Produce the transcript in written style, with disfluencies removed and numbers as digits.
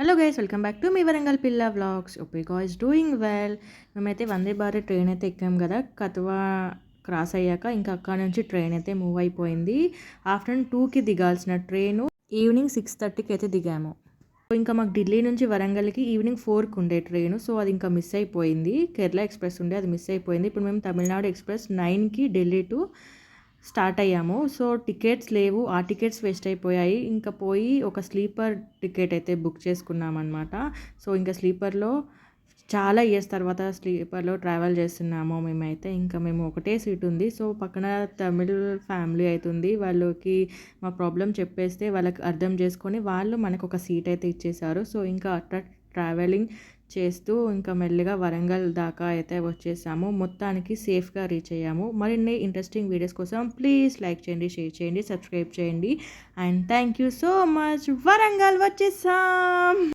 Hello guys, welcome back to మీ వరంగల్ పిల్ల vlogs. Okay guys, doing well. మేమైతే Vande Bharat train అయితే ఎక్కాం కదా, కతువా క్రాస్ అయ్యాక ఇంకా అక్కడ నుంచి ట్రైన్ అయితే మూవ్ అయిపోయింది. ఆఫ్టర్నూన్ 2కి దిగాల్సిన ట్రైను ఈవినింగ్ 6:30కి అయితే దిగాము. ఇంకా మాకు ఢిల్లీ నుంచి వరంగల్కి ఈవినింగ్ 4కి ఉండే ట్రైను, సో అది ఇంకా మిస్ అయిపోయింది. కేరళ ఎక్స్ప్రెస్ ఉండే, అది మిస్ అయిపోయింది. ఇప్పుడు మేము తమిళనాడు ఎక్స్ప్రెస్ 9కి ఢిల్లీ టు స్టార్ట్ అయ్యాము. సో టికెట్స్ లేవు, ఆ టికెట్స్ వేస్ట్ అయిపోయాయి. ఇంకా పోయి ఒక స్లీపర్ టికెట్ అయితే బుక్ చేసుకున్నాం అనమాట. సో ఇంకా స్లీపర్లో చాలా ఇయర్స్ తర్వాత స్లీపర్లో ట్రావెల్ చేస్తున్నాము మేమైతే. ఇంకా మేము ఒకటే సీట్ ఉంది. సో పక్కన తమిళ్ ఫ్యామిలీ అవుతుంది, వాళ్ళకి మా ప్రాబ్లం చెప్పేస్తే వాళ్ళకి అర్థం చేసుకొని వాళ్ళు మనకు ఒక సీట్ అయితే ఇచ్చేసారు. సో ఇంకా అట్లా ట్రావెలింగ్ చేస్తూ ఇంకా మెల్లిగా వరంగల్ దాకా అయితే వచ్చేసాము. మొత్తానికి సేఫ్గా రీచ్ అయ్యాము. మరిన్ని ఇంట్రెస్టింగ్ వీడియోస్ కోసం ప్లీజ్ లైక్ చేయండి, షేర్ చేయండి, సబ్స్క్రైబ్ చేయండి. And thank you so much. Warangal వచ్చేసాం.